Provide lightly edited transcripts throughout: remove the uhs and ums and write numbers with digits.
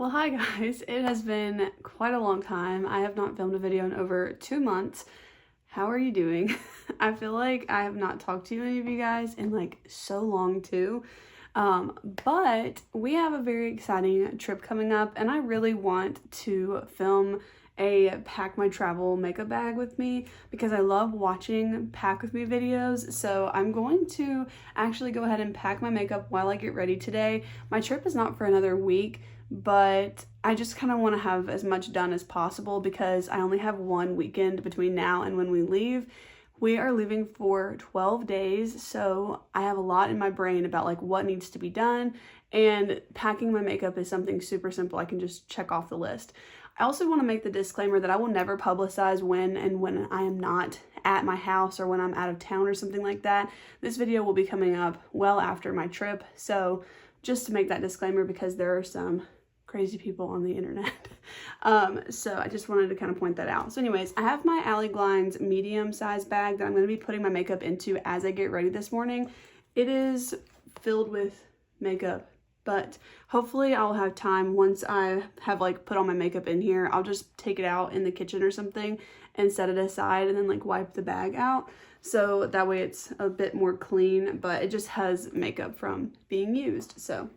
Well, hi guys. It has been quite a long time. I have not filmed a video in over 2 months. How are you doing? I feel like I have not talked to any of you guys in like so long too. But we have a very exciting trip coming up and I really want to film a pack my travel makeup bag with me because I love watching pack with me videos. So I'm going to actually go ahead and pack my makeup while I get ready today. My trip is not for another week, but I just kind of want to have as much done as possible because I only have one weekend between now and when we leave. We are leaving for 12 days, so I have a lot in my brain about like what needs to be done, and packing my makeup is something super simple. I can just check off the list. I also want to make the disclaimer that I will never publicize when I am not at my house or when I'm out of town or something like that. This video will be coming up well after my trip, so just to make that disclaimer because there are some crazy people on the internet. So I just wanted to kind of point that out. So anyways, I have my Alley Glines medium size bag that I'm going to be putting my makeup into as I get ready this morning. It is filled with makeup, but hopefully I'll have time once I have like put all my makeup in here. I'll just take it out in the kitchen or something and set it aside and then like wipe the bag out. So that way it's a bit more clean, but it just has makeup from being used. So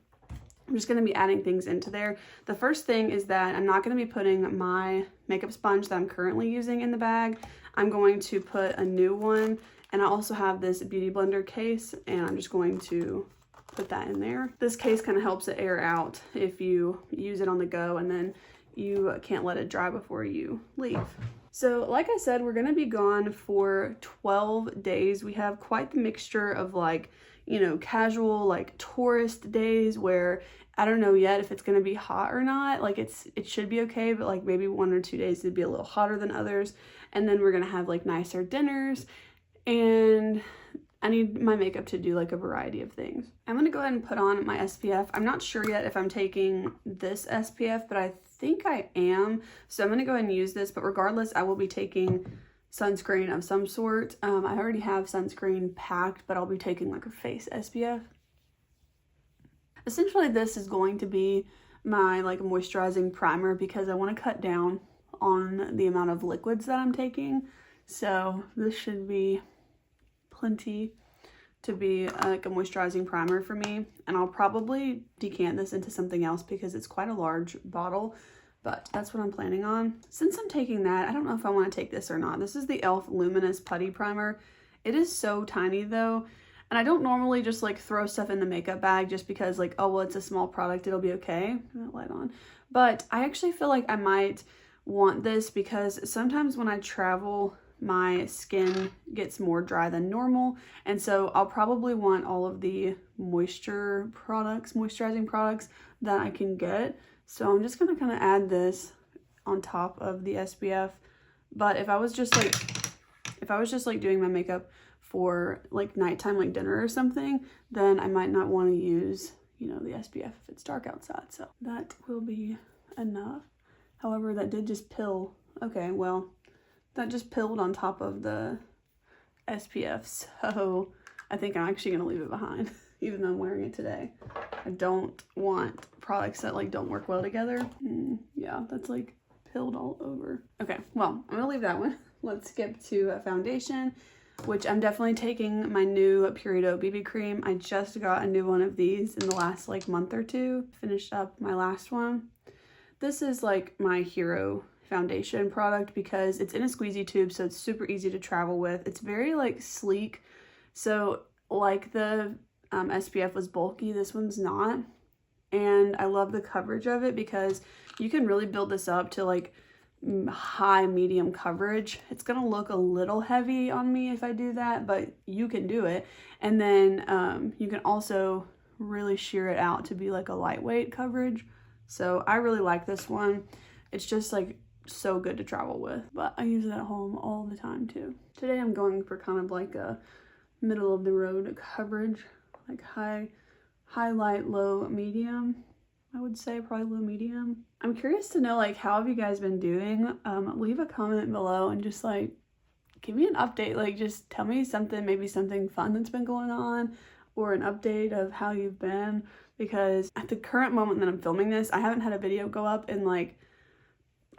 I'm just going to be adding things into there. The first thing is that I'm not going to be putting my makeup sponge that I'm currently using in the bag. I'm going to put a new one, and I also have this beauty blender case, and I'm just going to put that in there. This case kind of helps it air out if you use it on the go and then you can't let it dry before you leave. So like I said, we're going to be gone for 12 days. We have quite the mixture of like, you know, casual like tourist days where I don't know yet if it's going to be hot or not. Like it should be okay, but like maybe 1 or 2 days it'd be a little hotter than others. And then we're going to have like nicer dinners, and I need my makeup to do like a variety of things. I'm going to go ahead and put on my SPF. I'm not sure yet if I'm taking this SPF, but I think I am. So I'm going to go ahead and use this, but regardless, I will be taking sunscreen of some sort. I already have sunscreen packed, but I'll be taking like a face SPF. Essentially, this is going to be my like moisturizing primer because I want to cut down on the amount of liquids that I'm taking. So this should be plenty to be like a moisturizing primer for me, and I'll probably decant this into something else because it's quite a large bottle, but that's what I'm planning on. Since I'm taking that, I don't know if I want to take this or not. This is the e.l.f. Luminous Putty Primer. It is so tiny though, and I don't normally just like throw stuff in the makeup bag just because like, oh well, it's a small product, it'll be okay. Turn that light on. But I actually feel like I might want this because sometimes when I travel, my skin gets more dry than normal, and so I'll probably want all of the moisturizing products that I can get. So I'm just gonna kind of add this on top of the SPF. But if I was just like doing my makeup for like nighttime, like dinner or something, then I might not want to use, you know, the SPF if it's dark outside. So that will be enough. However, that did just pill. Okay, well, that just pilled on top of the SPF, so I think I'm actually gonna leave it behind, even though I'm wearing it today. I don't want products that like don't work well together. Yeah, that's like pilled all over. Okay, well, I'm gonna leave that one. Let's skip to a foundation, which I'm definitely taking my new Purito BB cream. I just got a new one of these in the last like month or two. Finished up my last one. This is like my hero foundation product because it's in a squeezy tube, so it's super easy to travel with. It's very like sleek, so like the SPF was bulky, this one's not, and I love the coverage of it because you can really build this up to like high medium coverage. It's gonna look a little heavy on me if I do that, but you can do it. And then you can also really sheer it out to be like a lightweight coverage. So I really like this one. It's just like so good to travel with, but I use it at home all the time too. Today I'm going for kind of like a middle of the road coverage, like highlight, low, medium. I would say probably low medium. I'm curious to know like how have you guys been doing? Leave a comment below and just like give me an update. Like just tell me something, maybe something fun that's been going on, or an update of how you've been. because at the current moment that I'm filming this, I haven't had a video go up in like,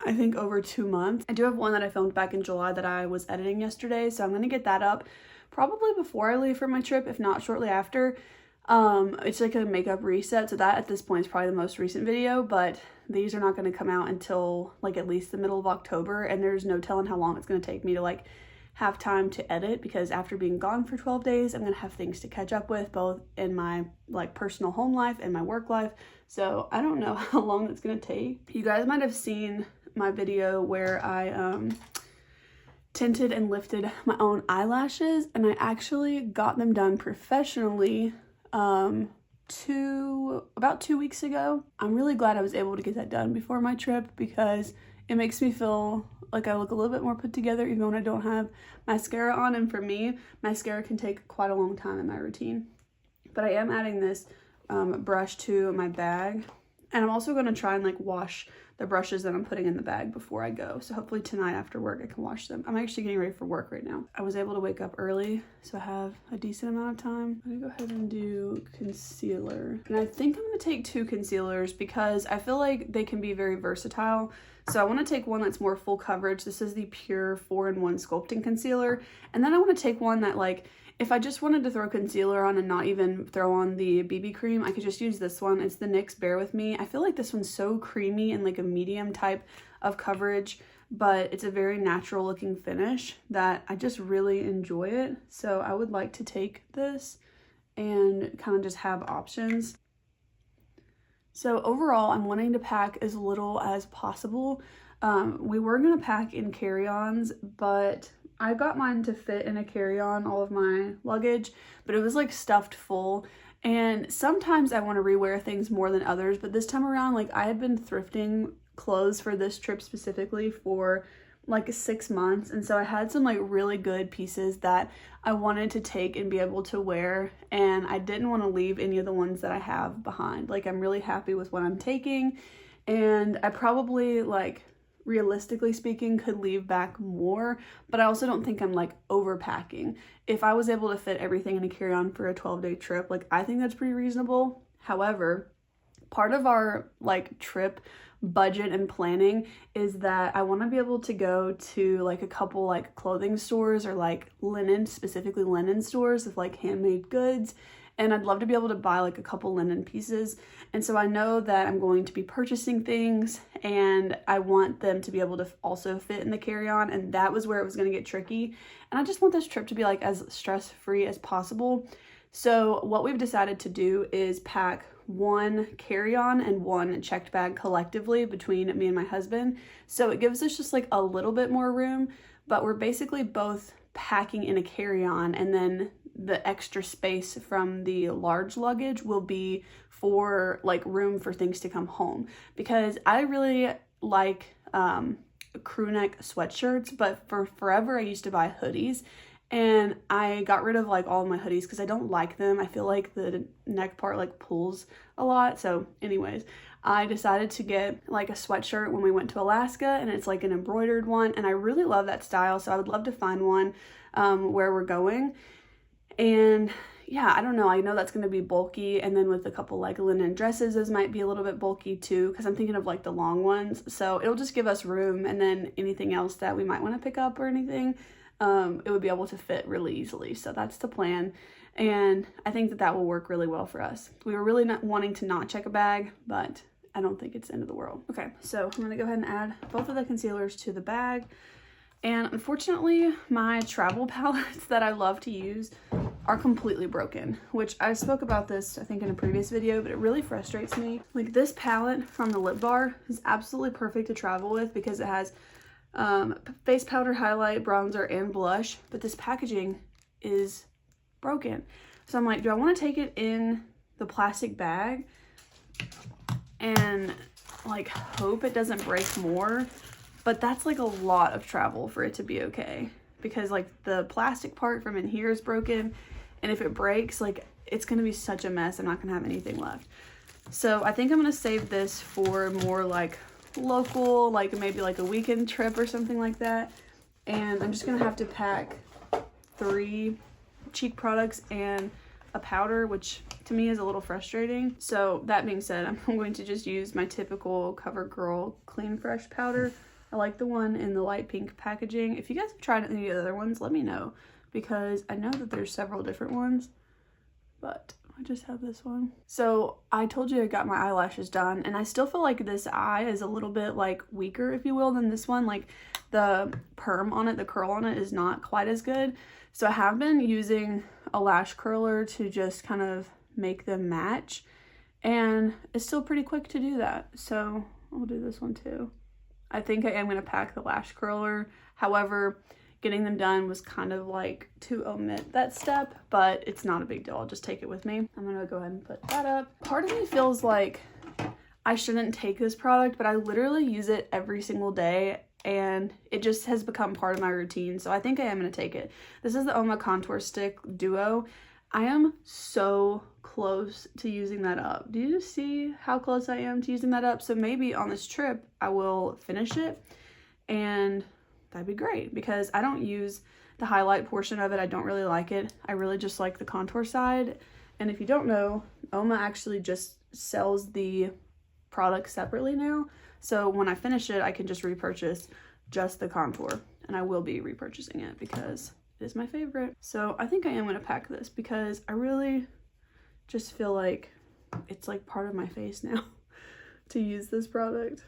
I think over 2 months. I do have one that I filmed back in July that I was editing yesterday, so I'm gonna get that up probably before I leave for my trip, if not shortly after. It's like a makeup reset, so that at this point is probably the most recent video, but these are not going to come out until like at least the middle of October, and there's no telling how long it's going to take me to like have time to edit, because after being gone for 12 days, I'm going to have things to catch up with, both in my like personal home life and my work life. So I don't know how long it's going to take. You guys might have seen my video where I tinted and lifted my own eyelashes, and I actually got them done professionally about 2 weeks ago. I'm really glad I was able to get that done before my trip, because it makes me feel like I look a little bit more put together even when I don't have mascara on, and for me, mascara can take quite a long time in my routine. But I am adding this brush to my bag, and I'm also going to try and like wash the brushes that I'm putting in the bag before I go. So hopefully tonight after work I can wash them. I'm actually getting ready for work right now. I was able to wake up early, so I have a decent amount of time. I'm gonna go ahead and do concealer. And I think I'm gonna take 2 concealers because I feel like they can be very versatile. So I want to take one that's more full coverage. This is the Pure 4-in-1 Sculpting Concealer. And then I want to take one that, like, if I just wanted to throw concealer on and not even throw on the BB cream, I could just use this one. It's the NYX Bare With Me. I feel like this one's so creamy and like a medium type of coverage, but it's a very natural looking finish that I just really enjoy it. So I would like to take this and kind of just have options. So overall, I'm wanting to pack as little as possible. We were going to pack in carry-ons, but I got mine to fit in a carry-on, all of my luggage, but it was like stuffed full. And sometimes I want to rewear things more than others, but this time around, like, I had been thrifting clothes for this trip specifically for like 6 months, and so I had some like really good pieces that I wanted to take and be able to wear, and I didn't want to leave any of the ones that I have behind. Like, I'm really happy with what I'm taking, and I probably, like, realistically speaking, could leave back more, but I also don't think I'm like overpacking. If I was able to fit everything in a carry-on for a 12-day trip, like, I think that's pretty reasonable. However, part of our like trip budget and planning is that I want to be able to go to like a couple like clothing stores or like linen, specifically linen stores with like handmade goods, and I'd love to be able to buy like a couple linen pieces. And so I know that I'm going to be purchasing things, and I want them to be able to also fit in the carry-on, and that was where it was going to get tricky. And I just want this trip to be like as stress-free as possible. So what we've decided to do is pack 1 carry-on and 1 checked bag collectively between me and my husband. So it gives us just like a little bit more room, but we're basically both packing in a carry-on, and then the extra space from the large luggage will be for like room for things to come home, because I really like crew neck sweatshirts, but for forever I used to buy hoodies, and I got rid of like all of my hoodies because I don't like them. I feel like the neck part like pulls a lot. So anyways, I decided to get like a sweatshirt when we went to Alaska, and it's like an embroidered one, and I really love that style, so I would love to find one where we're going. And yeah, I don't know, I know that's going to be bulky, and then with a couple like linen dresses, those might be a little bit bulky too, because I'm thinking of like the long ones. So it'll just give us room, and then anything else that we might want to pick up or anything, it would be able to fit really easily. So that's the plan, and I think that that will work really well for us. We were really not wanting to not check a bag, but I don't think it's the end of the world. Okay, so I'm going to go ahead and add both of the concealers to the bag. And unfortunately, my travel palettes that I love to use are completely broken, which I spoke about this, I think, in a previous video, but it really frustrates me. Like, this palette from the Lip Bar is absolutely perfect to travel with because it has face powder, highlight, bronzer, and blush, but this packaging is broken. So I'm like, do I want to take it in the plastic bag and like hope it doesn't break more? But that's like a lot of travel for it to be okay, because like the plastic part from in here is broken, and if it breaks, like, it's gonna be such a mess. I'm not gonna have anything left. So I think I'm gonna save this for more like local, like maybe like a weekend trip or something like that. And I'm just gonna have to pack 3 cheek products and a powder, which to me is a little frustrating. So that being said, I'm going to just use my typical CoverGirl Clean Fresh powder. I like the one in the light pink packaging. If you guys have tried any of the other ones, let me know, because I know that there's several different ones, but I just have this one. So I told you I got my eyelashes done, and I still feel like this eye is a little bit like weaker, if you will, than this one. Like the perm on it, the curl on it is not quite as good. So I have been using a lash curler to just kind of make them match, and it's still pretty quick to do that. So I'll do this one too. I think I am going to pack the lash curler. However, getting them done was kind of like to omit that step, but it's not a big deal. I'll just take it with me. I'm gonna go ahead and put that up. Part of me feels like I shouldn't take this product, but I literally use it every single day and it just has become part of my routine. So I think I am gonna take it. This is the Oma Contour Stick Duo. I am so close to using that up. Do you see how close I am to using that up? So maybe on this trip, I will finish it, and that'd be great, because I don't use the highlight portion of it. I don't really like it. I really just like the contour side. And if you don't know, Oma actually just sells the product separately now. So when I finish it, I can just repurchase just the contour, and I will be repurchasing it because it is my favorite. So I think I am gonna pack this because I really just feel like it's like part of my face now to use this product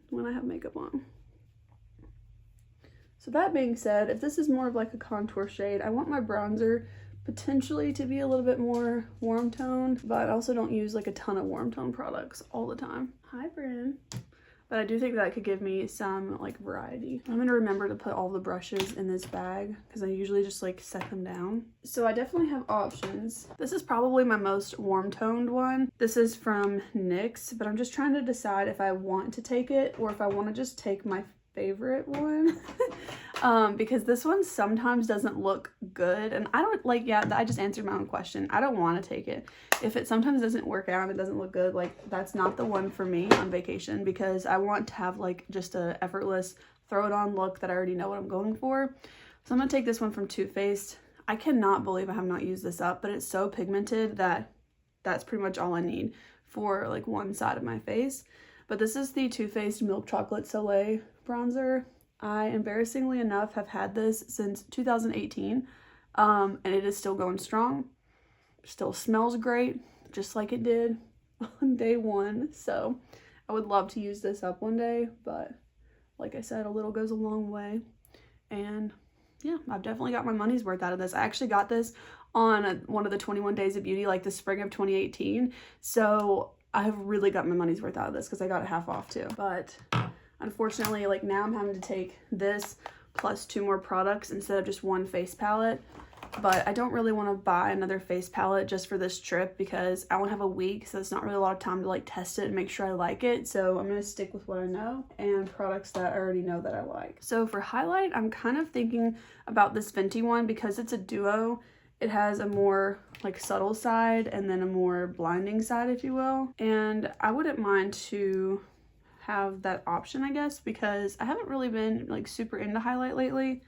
when I have makeup on. So that being said, if this is more of like a contour shade, I want my bronzer potentially to be a little bit more warm toned, but I also don't use like a ton of warm tone products all the time. Hi, Bryn. But I do think that could give me some like variety. I'm gonna remember to put all the brushes in this bag because I usually just like set them down. So I definitely have options. This is probably my most warm toned one. This is from NYX, but I'm just trying to decide if I want to take it or if I want to just take my favorite one. Because this one sometimes doesn't look good, and I don't like, yeah, I just answered my own question. I don't want to take it. If it sometimes doesn't work out, it doesn't look good, like that's not the one for me on vacation, because I want to have like just a effortless throw it on look that I already know what I'm going for. So I'm gonna take this one from Too Faced. I cannot believe I have not used this up, but it's so pigmented that that's pretty much all I need for like one side of my face. But this is the Too Faced Milk Chocolate Soleil bronzer. I, embarrassingly enough, have had this since 2018, and it is still going strong. Still smells great, just like it did on day one. So I would love to use this up one day, but like I said, a little goes a long way. And yeah, I've definitely got my money's worth out of this. I actually got this on one of the 21 Days of Beauty, like the spring of 2018. So I have really got my money's worth out of this because I got it half off too. But unfortunately, like now I'm having to take this plus 2 more products instead of just one face palette. But I don't really want to buy another face palette just for this trip because I won't have a week, so it's not really a lot of time to like test it and make sure I like it. So I'm going to stick with what I know and products that I already know that I like. So for highlight, I'm kind of thinking about this Fenty one because it's a duo. It has a more like subtle side and then a more blinding side, if you will. And I wouldn't mind to have that option, I guess, because I haven't really been like super into highlight lately.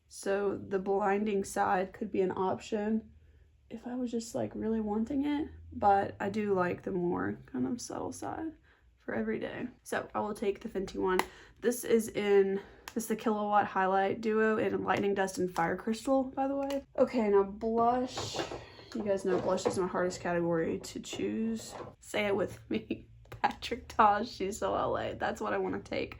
So the blinding side could be an option if I was just like really wanting it, but I do like the more kind of subtle side for every day. So I will take the Fenty one. This is the Kilowatt Highlight Duo in Lightning Dust and Fire Crystal, by the way. Okay, now blush. You guys know blush is my hardest category to choose. Say it with me. Patrick Taj, she's so LA. That's what I want to take.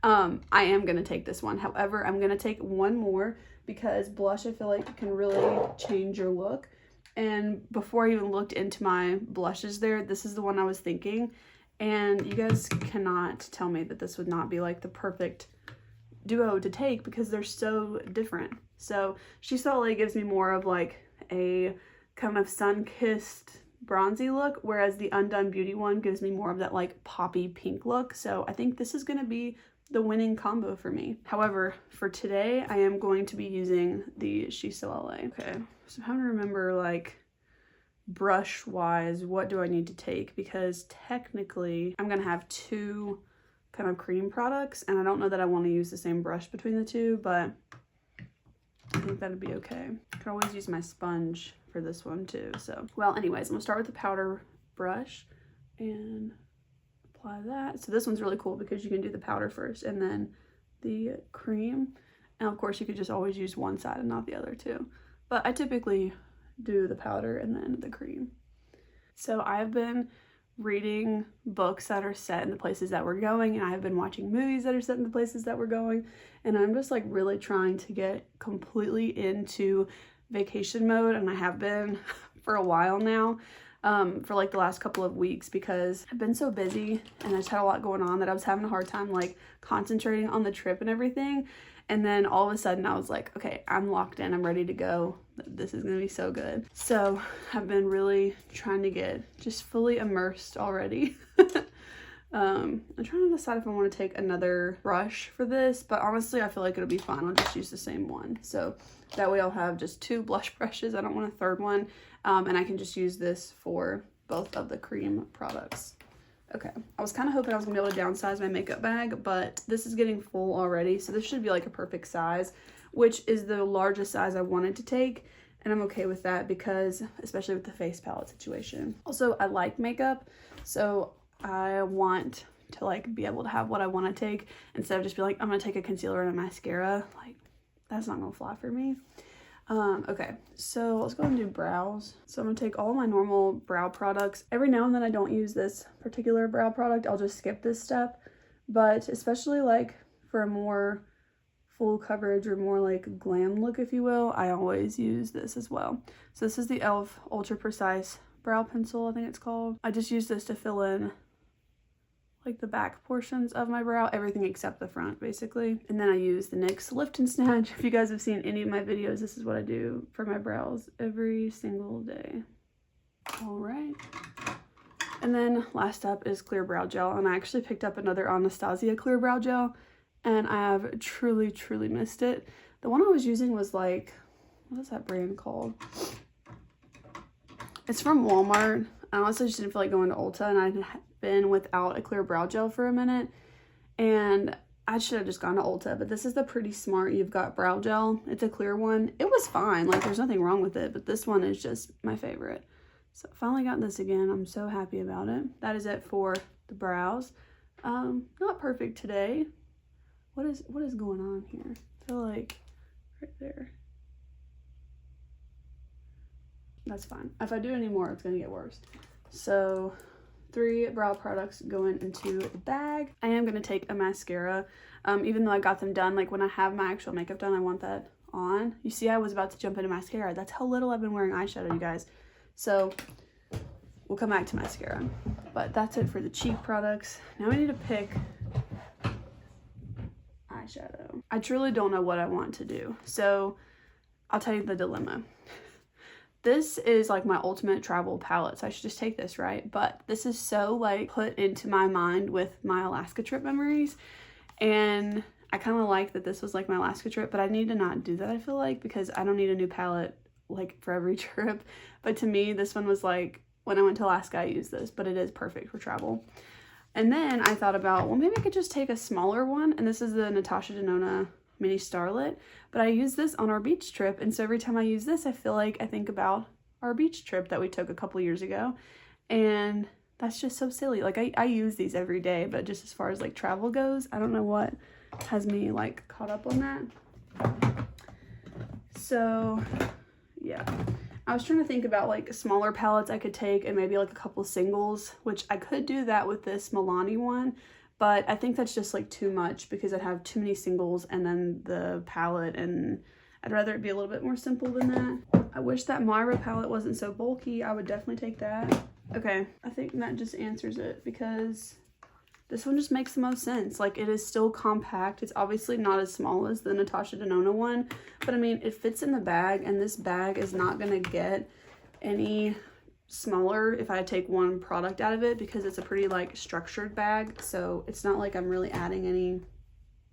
I am going to take this one. However, I'm going to take one more because blush, I feel like, can really change your look. And before I even looked into my blushes there, this is the one I was thinking. And you guys cannot tell me that this would not be like the perfect duo to take because they're so different. So She So LA gives me more of like a kind of sun-kissed bronzy look, whereas the Undone Beauty one gives me more of that like poppy pink look. So I think this is going to be the winning combo for me. However, for today, I am going to be using the She So LA. Okay, so I'm trying to remember like brush wise, what do I need to take? Because technically I'm going to have 2 kind of cream products and I don't know that I want to use the same brush between the 2, but I think that'd be okay. I can always use my sponge for this one too. So, well, anyways, I'm gonna start with the powder brush and apply that. So this one's really cool because you can do the powder first and then the cream. And of course you could just always use one side and not the other too. But I typically do the powder and then the cream. So I've been reading books that are set in the places that we're going, and I've been watching movies that are set in the places that we're going, and I'm just like really trying to get completely into vacation mode, and I have been for a while now, for like the last couple of weeks, because I've been so busy and I just had a lot going on that I was having a hard time like concentrating on the trip and everything. And then all of a sudden I was like, okay, I'm locked in, I'm ready to go. This is gonna be so good. So I've been really trying to get just fully immersed already. I'm trying to decide if I want to take another brush for this, but honestly I feel like it'll be fine. I'll just use the same one. So that way I'll have just 2 blush brushes. I don't want a third one. And I can just use this for both of the cream products. Okay, I was kind of hoping I was gonna be able to downsize my makeup bag, but this is getting full already, so this should be like a perfect size, which is the largest size I wanted to take, and I'm okay with that because, especially with the face palette situation. Also, I like makeup, so I want to like be able to have what I want to take instead of just be like, I'm gonna take a concealer and a mascara. Like, that's not gonna fly for me. Okay, so let's go and do brows. So I'm gonna take all my normal brow products. Every now and then I don't use this particular brow product. I'll just skip this step, but especially like for a more full coverage or more like glam look, if you will, I always use this as well. So this is the e.l.f. Ultra Precise Brow Pencil, I think it's called. I just use this to fill in like the back portions of my brow, everything except the front basically. And then I use the NYX Lift and Snatch. If you guys have seen any of my videos, this is what I do for my brows every single day. All right. And then last up is clear brow gel, and I actually picked up another Anastasia clear brow gel, and I have truly missed it. The one I was using was like, what is that brand called? It's from Walmart. I honestly just didn't feel like going to Ulta, and I'd been without a clear brow gel for a minute, and I should have just gone to Ulta, but this is the Pretty Smart You've Got brow gel. It's a clear one. It was fine, like there's nothing wrong with it, but this one is just my favorite. So I finally got this again. I'm so happy about it. That is it for the brows. Not perfect today. What is going on here? I feel like right there. That's fine. If I do any more, it's gonna get worse. So 3 brow products going into the bag. I am gonna take a mascara. Even though I got them done, like when I have my actual makeup done, I want that on. You see, I was about to jump into mascara. That's how little I've been wearing eyeshadow, you guys. So we'll come back to mascara. But that's it for the cheek products. Now we need to pick eyeshadow. I truly don't know what I want to do. So I'll tell you the dilemma. This is like my ultimate travel palette, so I should just take this, right? But this is so like put into my mind with my Alaska trip memories, and I kind of like that this was like my Alaska trip, but I need to not do that, I feel like, because I don't need a new palette like for every trip. But to me, this one was like, when I went to Alaska, I used this, but it is perfect for travel. And then I thought about, well, maybe I could just take a smaller one, and this is the Natasha Denona Mini Starlet, but I use this on our beach trip, and so every time I use this, I feel like I think about our beach trip that we took a couple years ago, and that's just so silly. Like I use these every day, but just as far as like travel goes, I don't know what has me like caught up on that. So yeah, I was trying to think about like smaller palettes I could take and maybe like a couple singles, which I could do that with this Milani one. But I think that's just like too much because I'd have too many singles and then the palette, and I'd rather it be a little bit more simple than that. I wish that Myra palette wasn't so bulky. I would definitely take that. Okay, I think that just answers it because this one just makes the most sense. Like, it is still compact. It's obviously not as small as the Natasha Denona one, but I mean, it fits in the bag, and this bag is not gonna get any smaller if I take one product out of it because it's a pretty like structured bag, so it's not like I'm really adding any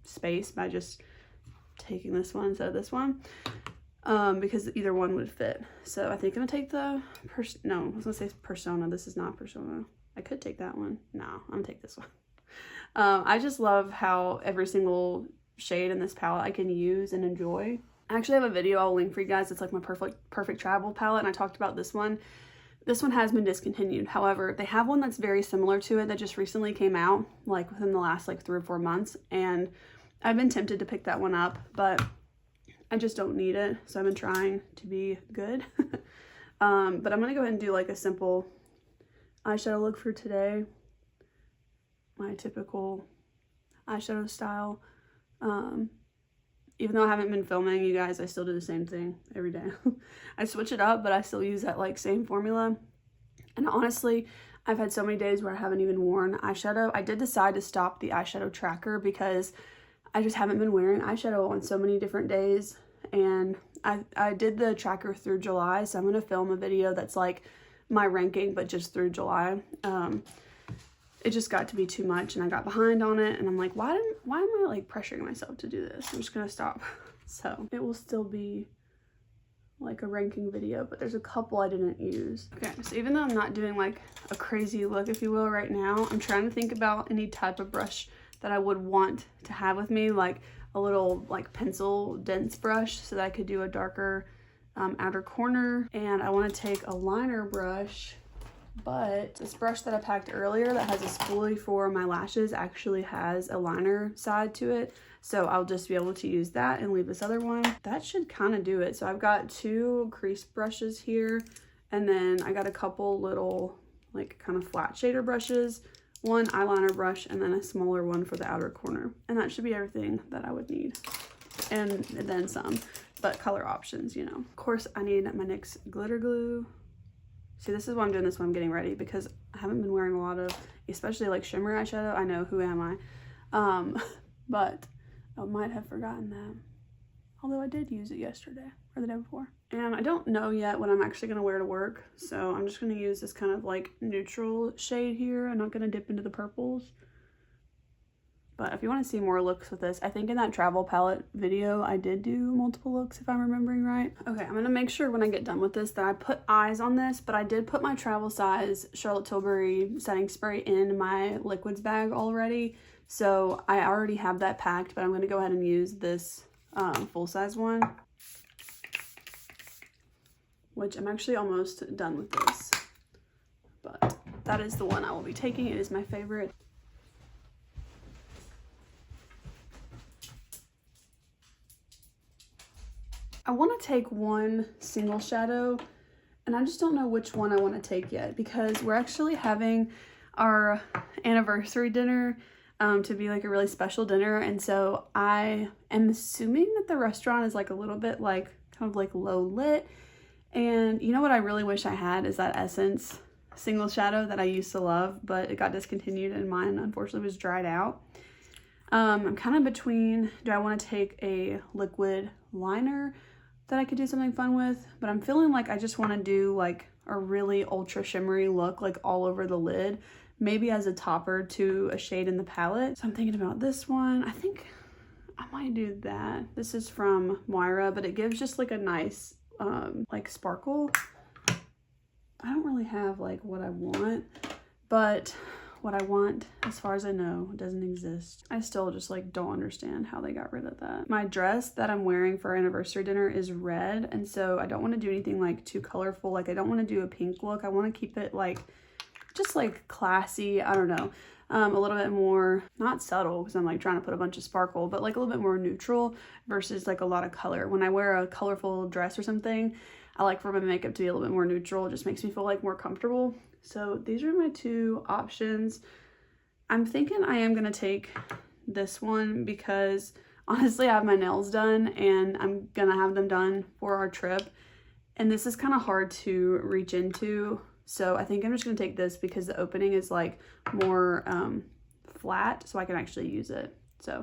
space by just taking this one instead of this one, because either one would fit. So I think I'm gonna take the no, I was gonna say Persona. This is not Persona. I could take that one. No, I'm gonna take this one. I just love how every single shade in this palette I can use and enjoy. I actually have a video I'll link for you guys. It's like my perfect travel palette, and I talked about this one. This one has been discontinued. However, they have one that's very similar to it that just recently came out, like within the last like 3 or 4 months, and I've been tempted to pick that one up, but I just don't need it, so I've been trying to be good. But I'm gonna go ahead and do like a simple eyeshadow look for today. My typical eyeshadow style. Even though I haven't been filming, you guys, I still do the same thing every day. I switch it up, but I still use that like same formula. And honestly, I've had so many days where I haven't even worn eyeshadow. I did decide to stop the eyeshadow tracker because I just haven't been wearing eyeshadow on so many different days. And I did the tracker through July, so I'm going to film a video that's like my ranking, but just through July. It just got to be too much and I got behind on it, and I'm like, why am I like pressuring myself to do this? I'm just gonna stop. So it will still be like a ranking video, but there's a couple I didn't use. Okay, so even though I'm not doing like a crazy look, if you will, right now, I'm trying to think about any type of brush that I would want to have with me, like a little like pencil dense brush so that I could do a darker outer corner. And I want to take a liner brush, but this brush that I packed earlier that has a spoolie for my lashes actually has a liner side to it. So I'll just be able to use that and leave this other one. That should kind of do it. So I've got 2 crease brushes here, and then I got a couple little like kind of flat shader brushes, 1 eyeliner brush, and then a smaller one for the outer corner. And that should be everything that I would need. And then some, but color options, you know. Of course, I need my NYX glitter glue. See, this is why I'm doing this when I'm getting ready, because I haven't been wearing a lot of, especially like shimmer eyeshadow. I know, who am I? But I might have forgotten that. Although I did use it yesterday or the day before. And I don't know yet what I'm actually going to wear to work. So I'm just going to use this kind of like neutral shade here. I'm not going to dip into the purples. But if you want to see more looks with this, I think in that travel palette video, I did do multiple looks if I'm remembering right. Okay, I'm going to make sure when I get done with this that I put eyes on this, but I did put my travel size Charlotte Tilbury setting spray in my liquids bag already. So I already have that packed, but I'm going to go ahead and use this full size one, which I'm actually almost done with this. But that is the one I will be taking. It is my favorite. I want to take one single shadow, and I just don't know which one I want to take yet, because we're actually having our anniversary dinner to be like a really special dinner, and so I am assuming that the restaurant is like a little bit like kind of like low lit. And you know what I really wish I had is that Essence single shadow that I used to love, but it got discontinued and mine unfortunately was dried out. I'm kind of between, do I want to take a liquid liner that I could do something fun with, but I'm feeling like I just want to do like a really ultra shimmery look like all over the lid, maybe as a topper to a shade in the palette. So I'm thinking about this one. I think I might do that. This is from Moira, but it gives just like a nice like sparkle. I don't really have like what I want, but what I want, as far as I know, doesn't exist. I still just like don't understand how they got rid of that. My dress that I'm wearing for our anniversary dinner is red, and so I don't want to do anything like too colorful. Like I don't want to do a pink look. I want to keep it like just like classy. I don't know, a little bit more, not subtle because I'm like trying to put a bunch of sparkle, but like a little bit more neutral versus like a lot of color. When I wear a colorful dress or something, I like for my makeup to be a little bit more neutral. It just makes me feel like more comfortable. So these are my 2 options. I'm thinking I am gonna take this one because honestly I have my nails done and I'm gonna have them done for our trip, and this is kind of hard to reach into. So I think I'm just gonna take this because the opening is like more flat, so I can actually use it. So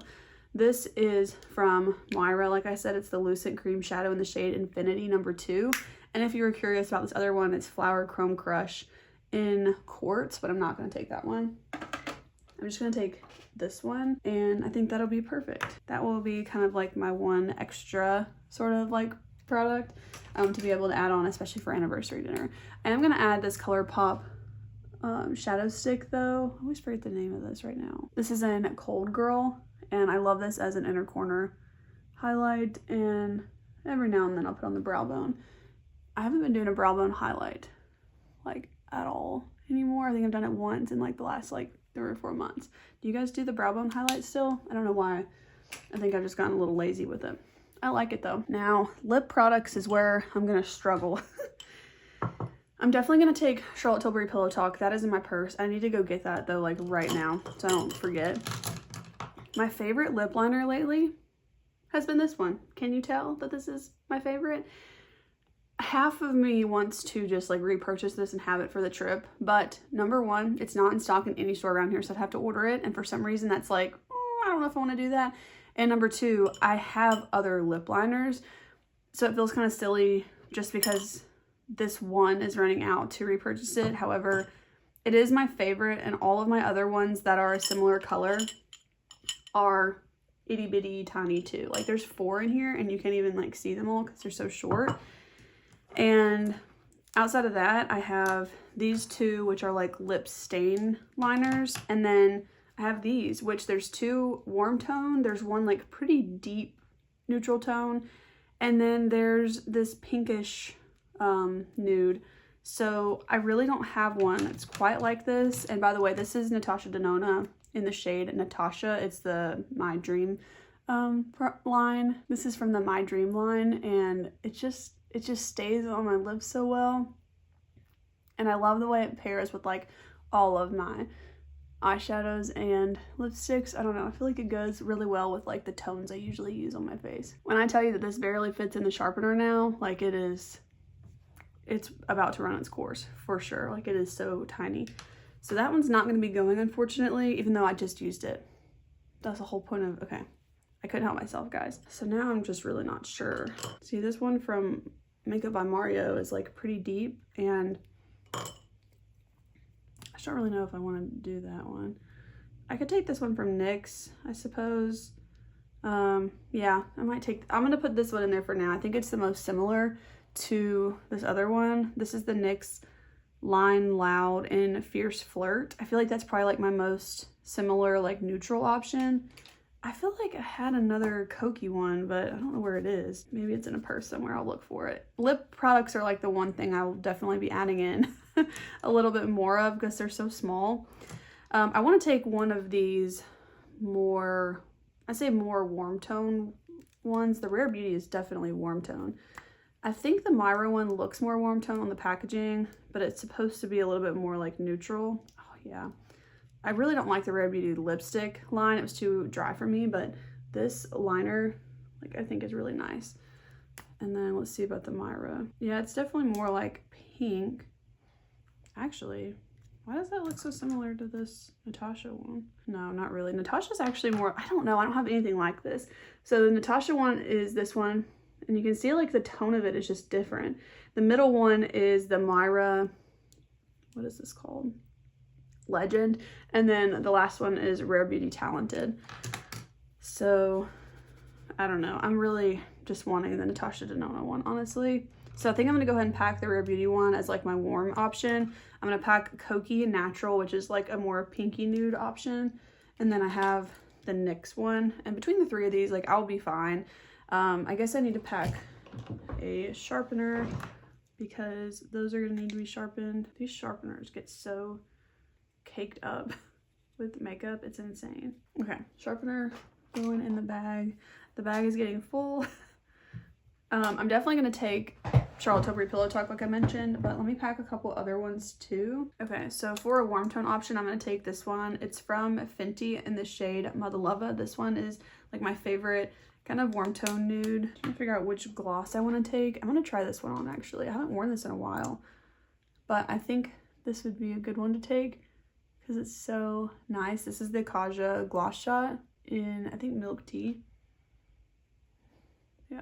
this is from Moira. Like I said, it's the Lucent Cream Shadow in the shade Infinity number 2. And if you were curious about this other one, it's Flower Chrome Crush in Quartz, but I'm not going to take that one. I'm just going to take this one, and I think that'll be perfect. That will be kind of like my one extra sort of like product to be able to add on, especially for anniversary dinner. And I'm going to add this ColourPop shadow stick though. I always forget the name of this right now. This is in Cold Girl, and I love this as an inner corner highlight, and every now and then I'll put on the brow bone. I haven't been doing a brow bone highlight like at all anymore. I think I've done it once in like the last like 3 or 4 months. Do you guys do the brow bone highlight still? I don't know why. I think I've just gotten a little lazy with it. I like it though. Now, lip products is where I'm gonna struggle. I'm definitely gonna take Charlotte Tilbury Pillow Talk. That is in my purse. I need to go get that though, like right now, so I don't forget. My favorite lip liner lately has been this one. Can you tell that this is my favorite? Half of me wants to just like repurchase this and have it for the trip, but number one, it's not in stock in any store around here, so I'd have to order it, and for some reason that's like, I don't know if I want to do that. And number two, I have other lip liners, so it feels kind of silly just because this one is running out to repurchase it. However, it is my favorite, and all of my other ones that are a similar color are itty bitty tiny too. Like there's 4 in here and you can't even like see them all because they're so short. And outside of that, I have these 2, which are like lip stain liners, and then I have these, which there's 2 warm tone, there's one like pretty deep neutral tone, and then there's this pinkish nude. So I really don't have one that's quite like this. And by the way, this is Natasha Denona in the shade Natasha. It's the My Dream line. This is from the My Dream line, and it just stays on my lips so well. And I love the way it pairs with like all of my eyeshadows and lipsticks. I don't know, I feel like it goes really well with like the tones I usually use on my face. When I tell you that this barely fits in the sharpener now, like it's about to run its course for sure. Like it is so tiny. So that one's not going to be going, unfortunately, even though I just used it. That's the whole point of, okay, I couldn't help myself, guys. So now I'm just really not sure. See, this one from Makeup by Mario is like pretty deep, and I just don't really know if I want to do that one. I could take this one from NYX, I suppose. Yeah, I'm gonna put this one in there for now. I think it's the most similar to this other one. This is the NYX Line Loud and Fierce Flirt. I feel like that's probably like my most similar like neutral option. I feel like I had another Kokie one, but I don't know where it is. Maybe it's in a purse somewhere. I'll look for it. Lip products are like the one thing I will definitely be adding in a little bit more of because they're so small. I want to take one of these more warm tone ones. The Rare Beauty is definitely warm tone. I think the Myra one looks more warm tone on the packaging, but it's supposed to be a little bit more like neutral. Oh yeah. I really don't like the Rare Beauty lipstick line. It was too dry for me, but this liner, like, I think is really nice. And then let's see about the Myra. Yeah, it's definitely more like pink. Actually, why does that look so similar to this Natasha one? No, not really. Natasha's actually more, I don't know, I don't have anything like this. So the Natasha one is this one, and you can see like the tone of it is just different. The middle one is the Myra, what is this called? Legend. And then the last one is Rare Beauty Talented. So I don't know, I'm really just wanting the Natasha Denona one, honestly. So I think I'm gonna go ahead and pack the Rare Beauty one as like my warm option. I'm gonna pack Kokie Natural, which is like a more pinky nude option, and then I have the NYX one. And between the 3 of these, like, I'll be fine. I guess I need to pack a sharpener because those are gonna need to be sharpened. These sharpeners get so caked up with makeup, it's insane. Okay, sharpener going in the bag. The bag is getting full. I'm definitely gonna take Charlotte Tilbury Pillow Talk like I mentioned, but let me pack a couple other ones too. Okay, so for a warm tone option, I'm gonna take this one. It's from Fenty in the shade Mother Lova. This one is like my favorite kind of warm tone nude. I'm trying to figure out which gloss I want to take. I'm gonna try this one on actually. I haven't worn this in a while, but I think this would be a good one to take because it's so nice. This is the Kaja Gloss Shot in, I think, Milk Tea. Yeah.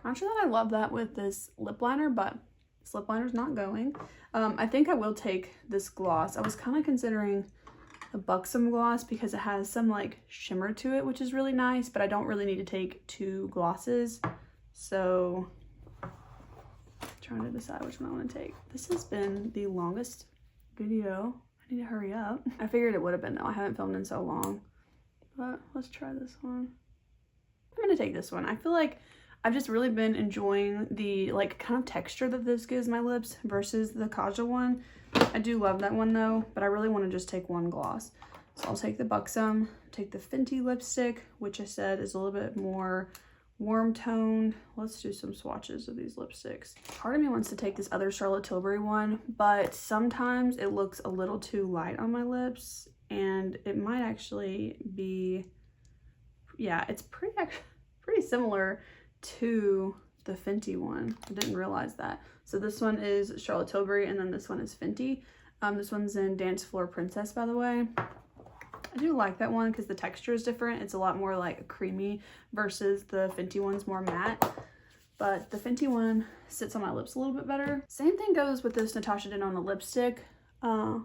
Not sure that I love that with this lip liner, but this lip liner's not going. I think I will take this gloss. I was kind of considering the Buxom gloss because it has some like shimmer to it, which is really nice, but I don't really need to take 2 glosses. So I'm trying to decide which one I want to take. This has been the longest video. I need to hurry up. I figured it would have been though. I haven't filmed in so long, but let's try this one. I'm gonna take this one. I feel like I've just really been enjoying the like kind of texture that this gives my lips versus the Kaja one. I do love that one though, but I really want to just take one gloss. So I'll take the Buxom, take the Fenty lipstick, which I said is a little bit more warm toned. Let's do some swatches of these lipsticks. Part of me wants to take this other Charlotte Tilbury one, but sometimes it looks a little too light on my lips, and it might actually be, yeah, it's pretty similar to the Fenty one. I didn't realize that. So this one is Charlotte Tilbury, and then this one is Fenty. This one's in Dance Floor Princess, by the way. I do like that one because the texture is different. It's a lot more like creamy versus the Fenty one's more matte. But the Fenty one sits on my lips a little bit better. Same thing goes with this Natasha Denona lipstick. Like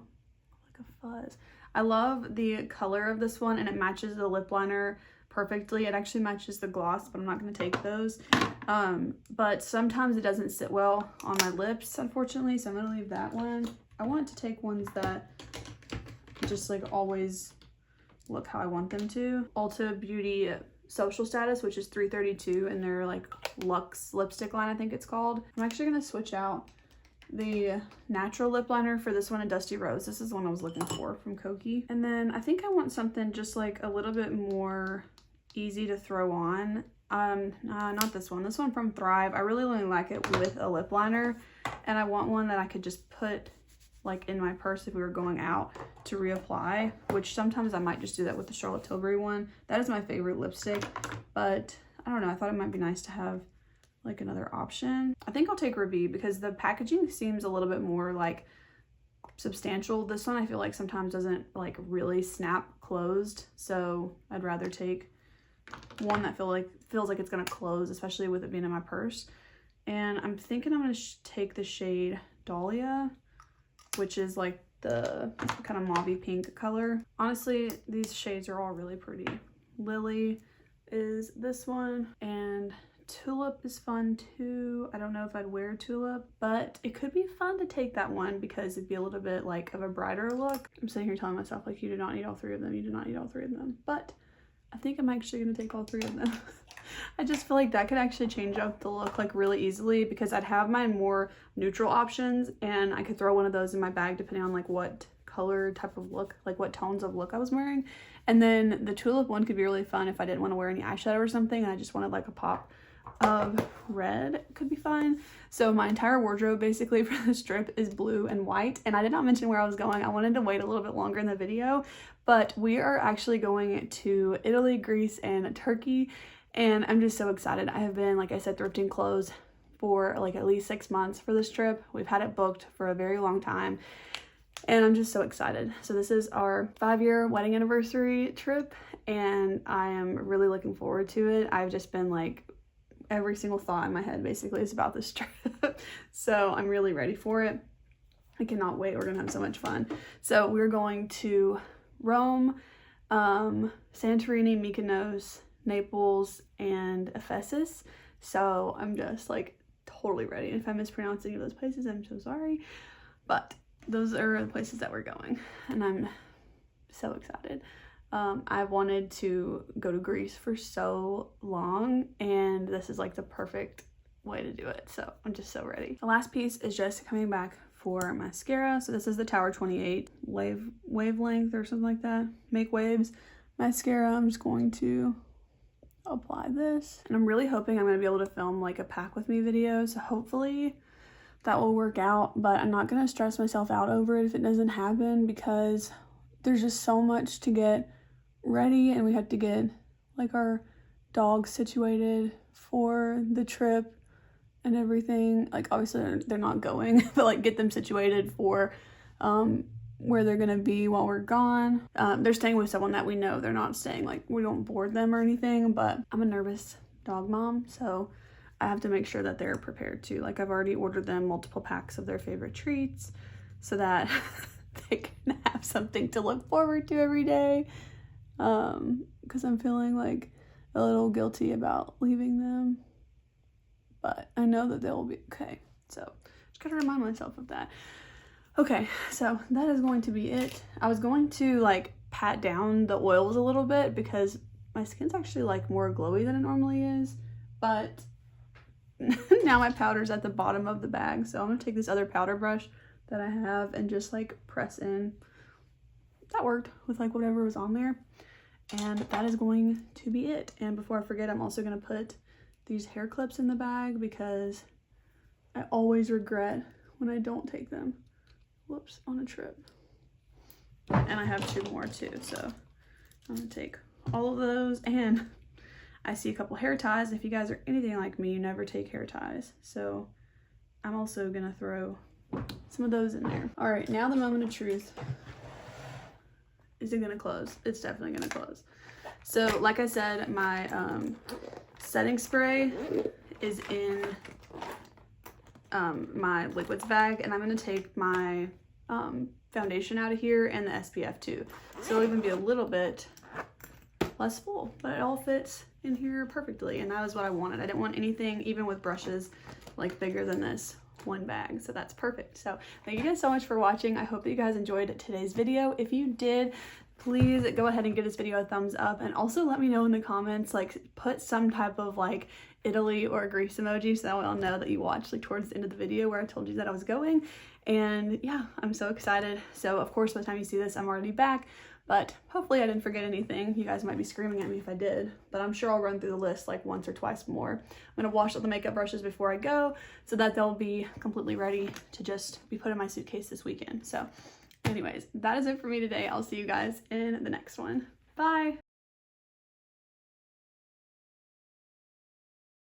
a fuzz. I love the color of this one, and it matches the lip liner perfectly. It actually matches the gloss, but I'm not going to take those. But sometimes it doesn't sit well on my lips, unfortunately, so I'm going to leave that one. I want to take ones that just like always look how I want them to. Ulta Beauty Social Status, which is $3.32, and their like Luxe lipstick line, I think it's called. I'm actually going to switch out the natural lip liner for this one in Dusty Rose. This is the one I was looking for from Koki. And then I think I want something just like a little bit more easy to throw on. Not this one. This one from Thrive. I really only like it with a lip liner, and I want one that I could just put like in my purse if we were going out to reapply, which sometimes I might just do that with the Charlotte Tilbury one. That is my favorite lipstick, but I don't know, I thought it might be nice to have like another option. I think I'll take Ruby because the packaging seems a little bit more like substantial. This one I feel like sometimes doesn't like really snap closed, so I'd rather take one that feels like it's gonna close, especially with it being in my purse. And I'm thinking I'm gonna take the shade Dahlia, which is like the kind of mauve pink color. Honestly, these shades are all really pretty. Lily is this one, and Tulip is fun too. I don't know if I'd wear Tulip, but it could be fun to take that one because it'd be a little bit like of a brighter look. I'm sitting here telling myself like, you do not need all three of them. You do not need all three of them, but I think I'm actually gonna take all three of them. I just feel like that could actually change up the look like really easily because I'd have my more neutral options, and I could throw one of those in my bag depending on like what color type of look, like what tones of look I was wearing. And then the Tulip one could be really fun if I didn't want to wear any eyeshadow or something and I just wanted like a pop of red. Could be fine. So my entire wardrobe basically for this trip is blue and white, and I did not mention where I was going. I wanted to wait a little bit longer in the video, but we are actually going to Italy, Greece, and Turkey, and I'm just so excited. I have been, like I said, thrifting clothes for like at least 6 months for this trip. We've had it booked for a very long time, and I'm just so excited. So this is our 5-year wedding anniversary trip, and I am really looking forward to it. I've just been like, every single thought in my head basically is about this trip. So I'm really ready for it. I cannot wait. We're gonna have so much fun. So we're going to Rome, Santorini, Mykonos, Naples, and Ephesus. So I'm just like totally ready. If I mispronounce any of those places, I'm so sorry. But those are the places that we're going, and I'm so excited. I've wanted to go to Greece for so long, and this is like the perfect way to do it. So I'm just so ready. The last piece is just coming back for mascara. So this is the Tower 28 wavelength or something like that. Make Waves mascara. I'm just going to apply this, and I'm really hoping I'm going to be able to film like a pack with me video. So hopefully that will work out, but I'm not going to stress myself out over it if it doesn't happen because there's just so much to get ready, and we have to get like our dogs situated for the trip and everything. Like obviously they're not going, but like get them situated for where they're gonna be while we're gone. They're staying with someone that we know. They're not staying, like we don't board them or anything, but I'm a nervous dog mom, so I have to make sure that they're prepared too. Like I've already ordered them multiple packs of their favorite treats so that they can have something to look forward to every day. Because I'm feeling like a little guilty about leaving them, but I know that they'll be okay. So just gotta remind myself of that. Okay, so that is going to be it. I was going to like pat down the oils a little bit because my skin's actually like more glowy than it normally is, but now my powder's at the bottom of the bag. So I'm gonna take this other powder brush that I have and just like press in. That worked with like whatever was on there. And that is going to be it. And before I forget, I'm also gonna put these hair clips in the bag because I always regret when I don't take them. Whoops, on a trip. And I have 2 more too, so I'm gonna take all of those. And I see a couple hair ties. If you guys are anything like me, you never take hair ties. So I'm also gonna throw some of those in there. All right, now the moment of truth. Is it gonna close? It's definitely gonna close. So like I said, my setting spray is in my liquids bag, and I'm gonna take my foundation out of here and the SPF too. So it'll even be a little bit less full, but it all fits in here perfectly, and that was what I wanted. I didn't want anything, even with brushes, like bigger than this one bag, so that's perfect. So thank you guys so much for watching. I hope that you guys enjoyed today's video. If you did, please go ahead and give this video a thumbs up, and also let me know in the comments, like put some type of like Italy or Greece emoji so that we'll know that you watched like towards the end of the video where I told you that I was going. And yeah, I'm so excited. So of course by the time you see this, I'm already back, but hopefully I didn't forget anything. You guys might be screaming at me if I did, but I'm sure I'll run through the list like once or twice more. I'm gonna wash all the makeup brushes before I go so that they'll be completely ready to just be put in my suitcase this weekend. So anyways, that is it for me today. I'll see you guys in the next one. Bye.